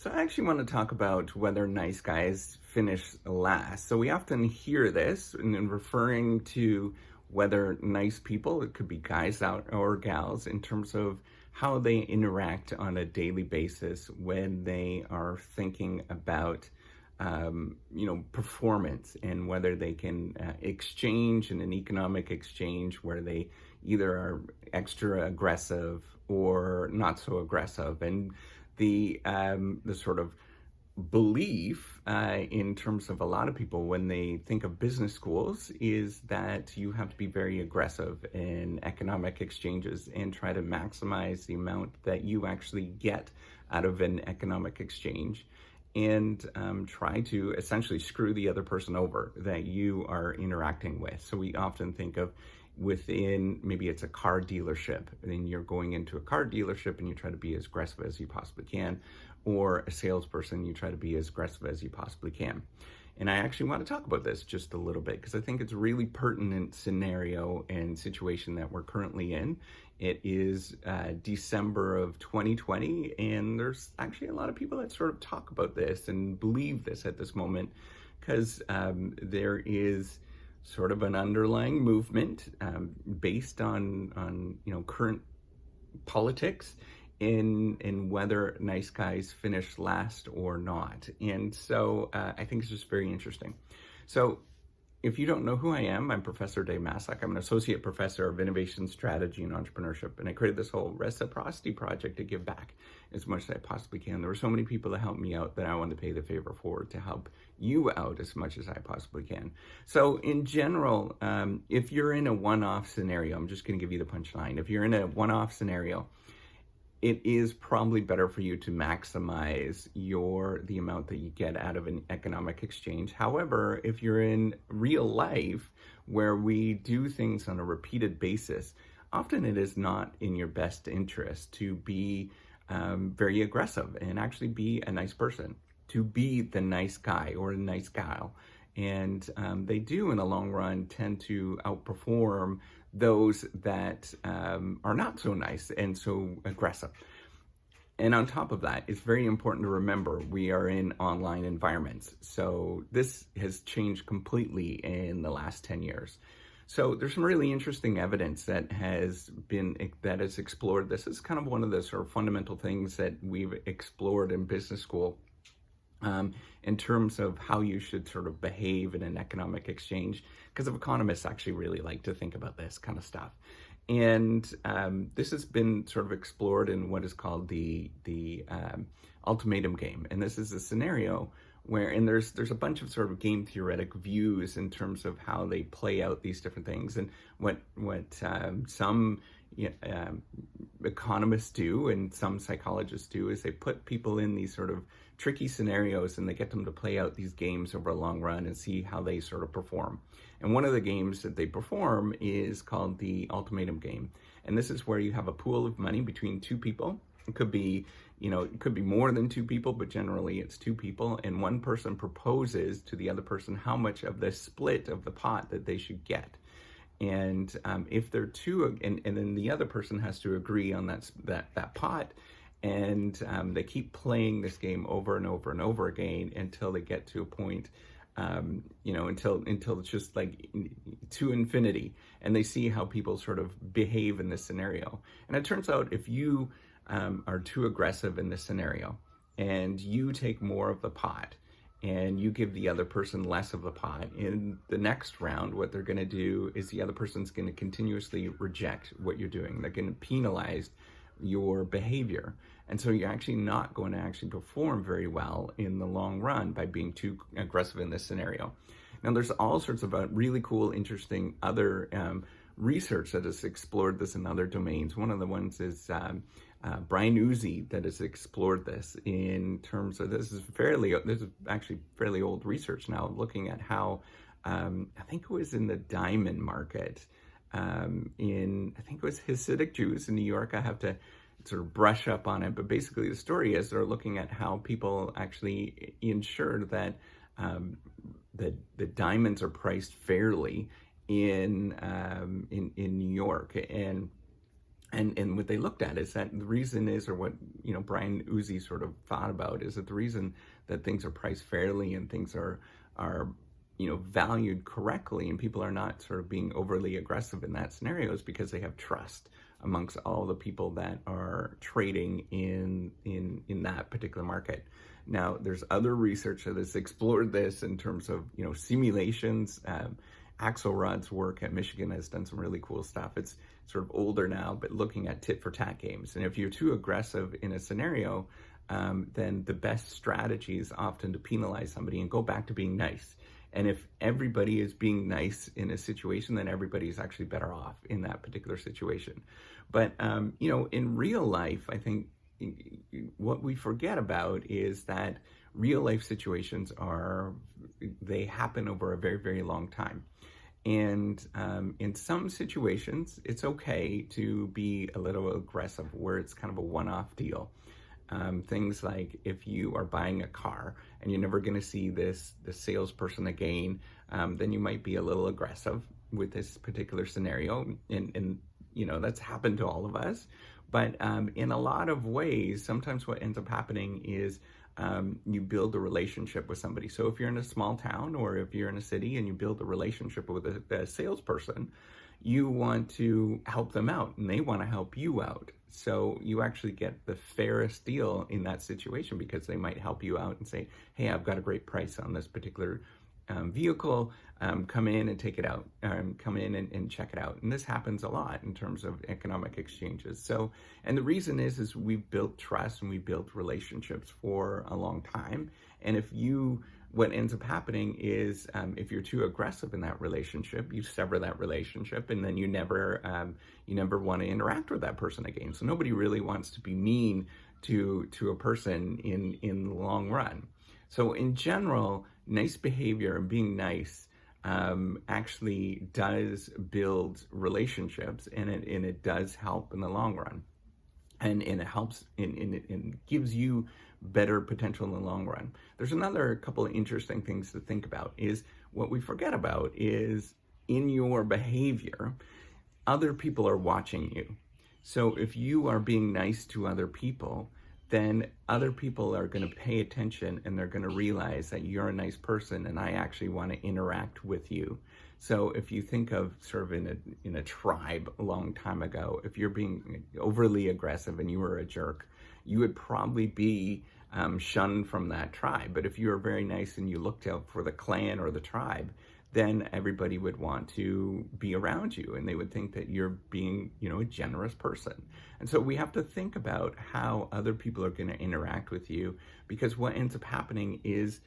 So I actually want to talk about whether nice guys finish last. So we often hear this in referring to whether nice people, it could be guys out or gals, in terms of how they interact on a daily basis when they are thinking about performance and whether they can exchange in an economic exchange where they either are extra aggressive or not so aggressive. And the sort of belief in terms of a lot of people when they think of business schools is that you have to be very aggressive in economic exchanges and try to maximize the amount that you actually get out of an economic exchange and try to essentially screw the other person over that you are interacting with. So we often think of within, maybe it's a car dealership, and then you're going into a car dealership and you try to be as aggressive as you possibly can, or a salesperson, you try to be as aggressive as you possibly can. And I actually want to talk about this just a little bit because I think it's a really pertinent scenario and situation that we're currently in. It is December of 2020, and there's actually a lot of people that sort of talk about this and believe this at this moment because there is sort of an underlying movement based on current politics in whether nice guys finish last or not. And so I think it's just very interesting. So if you don't know who I am, I'm Professor Dave Maslock. I'm an associate professor of innovation strategy and entrepreneurship. And I created this whole reciprocity project to give back as much as I possibly can. There were so many people that helped me out that I wanted to pay the favor forward to help you out as much as I possibly can. So in general, if you're in a one-off scenario, I'm just going to give you the punchline. If you're in a one-off scenario, it is probably better for you to maximize the amount that you get out of an economic exchange. However, if you're in real life where we do things on a repeated basis, often it is not in your best interest to be very aggressive and actually be a nice person, to be the nice guy or a nice gal. And they do, in the long run, tend to outperform those that are not so nice and so aggressive. And on top of that, it's very important to remember we are in online environments. So this has changed completely in the last 10 years. So there's some really interesting evidence that has explored. This is kind of one of the sort of fundamental things that we've explored in business school in terms of how you should sort of behave in an economic exchange, because economists actually really like to think about this kind of stuff. And this has been sort of explored in what is called the ultimatum game. And this is a scenario where, and there's a bunch of sort of game theoretic views in terms of how they play out these different things. And what some economists do and some psychologists do is they put people in these sort of tricky scenarios and they get them to play out these games over a long run and see how they sort of perform. And one of the games that they perform is called the ultimatum game. And this is where you have a pool of money between two people. It could be more than two people, but generally it's two people. And one person proposes to the other person how much of the split of the pot that they should get. And if they're two, and then the other person has to agree on that pot. And they keep playing this game over and over and over again until they get to a point, until it's just like to infinity. And they see how people sort of behave in this scenario. And it turns out if you are too aggressive in this scenario and you take more of the pot and you give the other person less of the pot, in the next round, what they're going to do is the other person's going to continuously reject what you're doing. They're going to penalize your behavior. And so you're actually not going to actually perform very well in the long run by being too aggressive in this scenario. Now, there's all sorts of really cool, interesting other research that has explored this in other domains. One of the ones is Brian Uzi that has explored this in terms of, this is actually fairly old research now, looking at how, I think it was in the diamond market, I think it was Hasidic Jews in New York. I have to sort of brush up on it, but basically the story is they're looking at how people actually ensure that the diamonds are priced fairly in New York. And And what they looked at is that the reason is, or what, Brian Uzi sort of thought about, is that the reason that things are priced fairly and things are valued correctly, and people are not sort of being overly aggressive in that scenario, is because they have trust amongst all the people that are trading in that particular market. Now, there's other research that has explored this in terms of simulations. Axelrod's work at Michigan has done some really cool stuff. It's sort of older now, but looking at tit for tat games. And if you're too aggressive in a scenario, then the best strategy is often to penalize somebody and go back to being nice. And if everybody is being nice in a situation, then everybody is actually better off in that particular situation. But, in real life, I think what we forget about is that real life situations they happen over a very, very long time. And in some situations, it's okay to be a little aggressive where it's kind of a one-off deal. Things like if you are buying a car and you're never going to see the salesperson again, then you might be a little aggressive with this particular scenario. And that's happened to all of us. But in a lot of ways, sometimes what ends up happening is you build a relationship with somebody. So if you're in a small town or if you're in a city and you build a relationship with a salesperson, you want to help them out and they want to help you out. So you actually get the fairest deal in that situation because they might help you out and say, hey, I've got a great price on this particular vehicle, come in and take it out, come in and check it out. And this happens a lot in terms of economic exchanges. So, and the reason is we've built trust and we built relationships for a long time. And what ends up happening is if you're too aggressive in that relationship, you sever that relationship, and then you never want to interact with that person again. So nobody really wants to be mean to a person in the long run. So in general, nice behavior and being nice actually does build relationships, and it does help in the long run, and it helps and gives you better potential in the long run. There's another couple of interesting things to think about. Is what we forget about is in your behavior, other people are watching you. So if you are being nice to other people, then other people are going to pay attention and they're going to realize that you're a nice person and I actually want to interact with you. So if you think of sort of in a tribe a long time ago, if you're being overly aggressive and you were a jerk, you would probably be shunned from that tribe. But if you were very nice and you looked out for the clan or the tribe, then everybody would want to be around you and they would think that you're being, a generous person. And so we have to think about how other people are going to interact with you, because what ends up happening is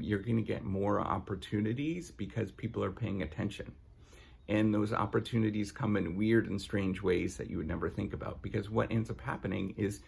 you're going to get more opportunities because people are paying attention. And those opportunities come in weird and strange ways that you would never think about, because what ends up happening is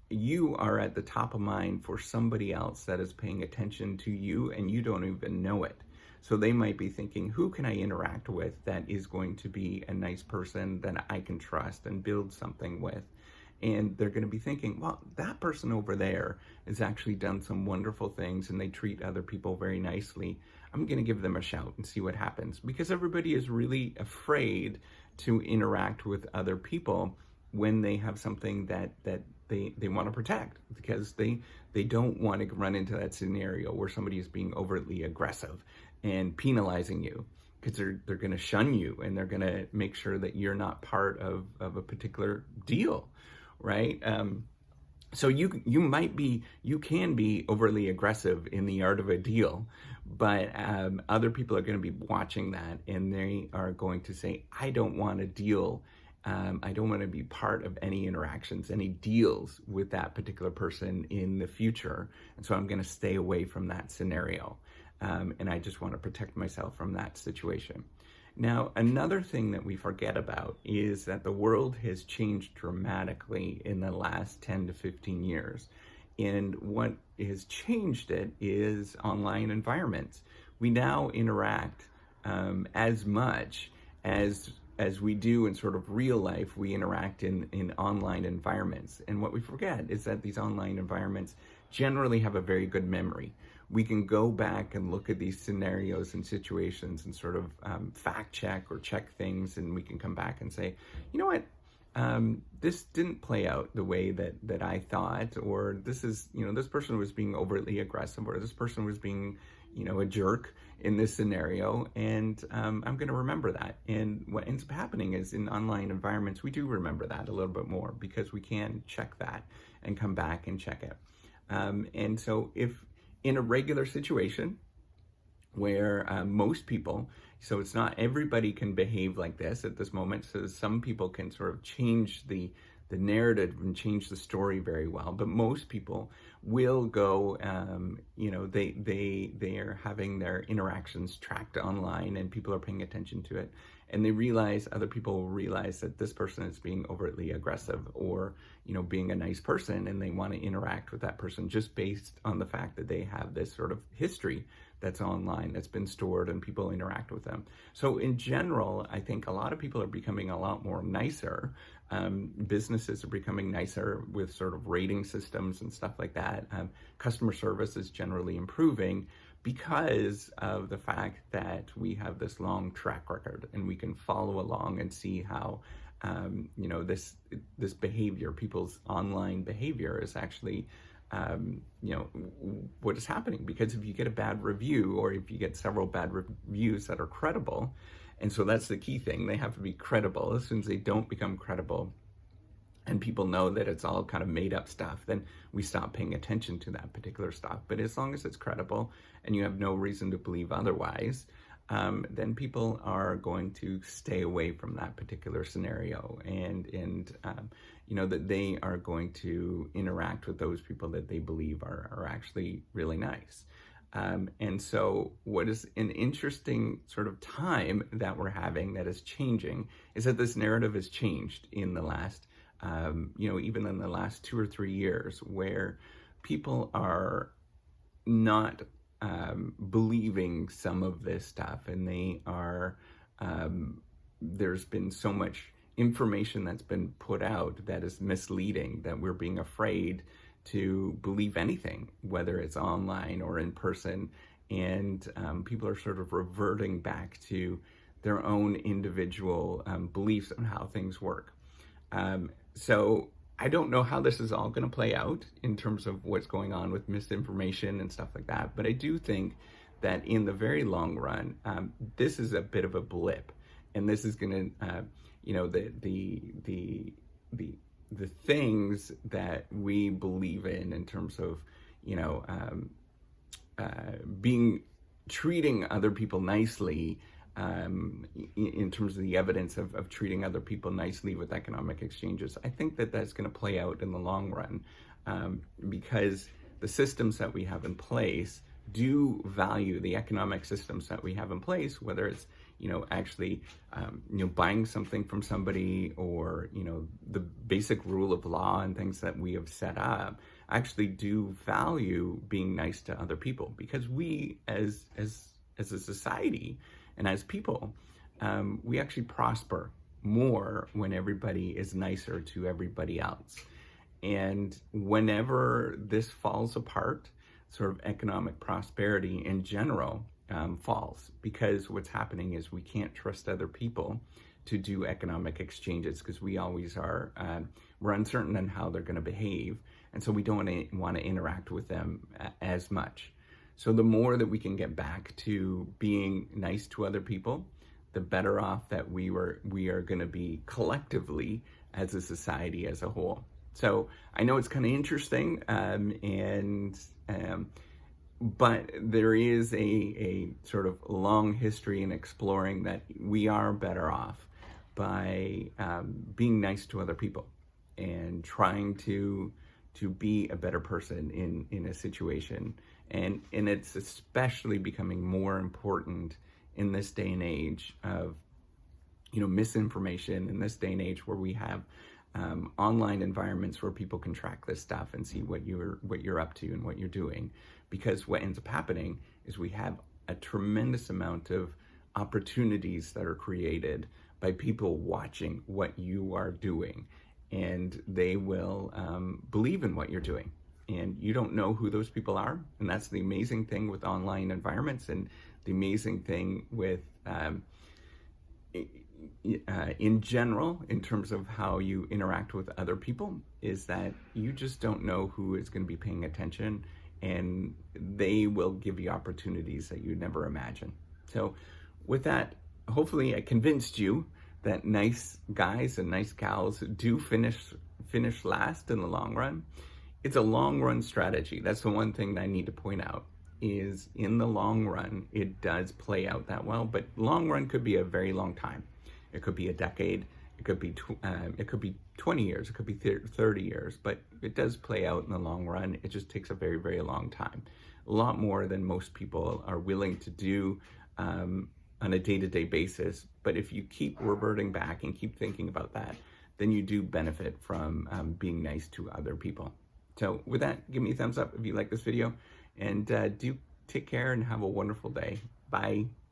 you are at the top of mind for somebody else that is paying attention to you and you don't even know it. So they might be thinking, who can I interact with that is going to be a nice person that I can trust and build something with? And they're going to be thinking, well, that person over there has actually done some wonderful things and they treat other people very nicely. I'm going to give them a shout and see what happens, because everybody is really afraid to interact with other people when they have something that they want to protect, because they don't want to run into that scenario where somebody is being overtly aggressive and penalizing you, because they're going to shun you and they're going to make sure that you're not part of a particular deal, right? So you can be overly aggressive in the art of a deal, but other people are going to be watching that and they are going to say, I don't want to deal. I don't want to be part of any interactions, any deals with that particular person in the future. And so I'm going to stay away from that scenario. And I just want to protect myself from that situation. Now, another thing that we forget about is that the world has changed dramatically in the last 10 to 15 years. And what has changed it is online environments. We now interact as much as we do in sort of real life. We interact in online environments. And what we forget is that these online environments generally have a very good memory. We can go back and look at these scenarios and situations and sort of fact check or check things, and we can come back and say, you know what, this didn't play out the way that I thought, or this is, this person was being overtly aggressive, or this person was being, a jerk in this scenario, and I'm going to remember that. And what ends up happening is in online environments, we do remember that a little bit more because we can check that and come back and check it. And so if in a regular situation where most people, so it's not everybody can behave like this at this moment, so some people can sort of change the narrative and change the story very well, but most people will go, they are having their interactions tracked online, and people are paying attention to it, and they realize, other people will realize that this person is being overtly aggressive, or being a nice person, and they want to interact with that person just based on the fact that they have this sort of history that's online, that's been stored, and people interact with them. So in general, I think a lot of people are becoming a lot more nicer. Businesses are becoming nicer with sort of rating systems and stuff like that. Customer service is generally improving because of the fact that we have this long track record, and we can follow along and see how this behavior, people's online behavior, is actually what is happening. Because if you get a bad review, or if you get several bad reviews that are credible, and so that's the key thing, they have to be credible. As soon as they don't become credible, and people know that it's all kind of made up stuff, then we stop paying attention to that particular stuff. But as long as it's credible and you have no reason to believe otherwise, then people are going to stay away from that particular scenario, and that they are going to interact with those people that they believe are actually really nice. And so what is an interesting sort of time that we're having that is changing is that this narrative has changed in the last, even in the last 2 or 3 years, where people are not believing some of this stuff, and they are, there's been so much information that's been put out that is misleading, that we're being afraid to believe anything, whether it's online or in person, and people are sort of reverting back to their own individual beliefs on how things work. So I don't know how this is all going to play out in terms of what's going on with misinformation and stuff like that, but I do think that in the very long run, this is a bit of a blip, and this is going to, the things that we believe in terms of, treating other people nicely, in terms of the evidence of treating other people nicely with economic exchanges. I think that that's going to play out in the long run, because the systems that we have in place do value the economic systems that we have in place, whether it's, actually, buying something from somebody, or, the basic rule of law and things that we have set up actually do value being nice to other people, because we as a society and as people, we actually prosper more when everybody is nicer to everybody else. And whenever this falls apart, sort of economic prosperity in general falls, because what's happening is we can't trust other people to do economic exchanges, because we always are, we're uncertain on how they're going to behave, and so we don't want to interact with them as much. So the more that we can get back to being nice to other people, the better off that we are going to be collectively as a society as a whole. So I know it's kind of interesting, but there is a sort of long history in exploring that we are better off by being nice to other people and trying to be a better person in a situation. And it's especially becoming more important in this day and age of, misinformation, in this day and age where we have online environments where people can track this stuff and see what you're up to and what you're doing. Because what ends up happening is we have a tremendous amount of opportunities that are created by people watching what you are doing, and they will believe in what you're doing. And you don't know who those people are, and that's the amazing thing with online environments, and the amazing thing with in general, in terms of how you interact with other people, is that you just don't know who is going to be paying attention, and they will give you opportunities that you'd never imagine. So with that, hopefully I convinced you that nice guys and nice gals do finish last in the long run. It's a long run strategy. That's the one thing that I need to point out, is in the long run, it does play out that well, but long run could be a very long time. It could be a decade, it could be 20 years, it could be 30 years, but it does play out in the long run. It just takes a very, very long time. A lot more than most people are willing to do on a day-to-day basis. But if you keep reverting back and keep thinking about that, then you do benefit from being nice to other people. So with that, give me a thumbs up if you like this video, and do take care and have a wonderful day. Bye.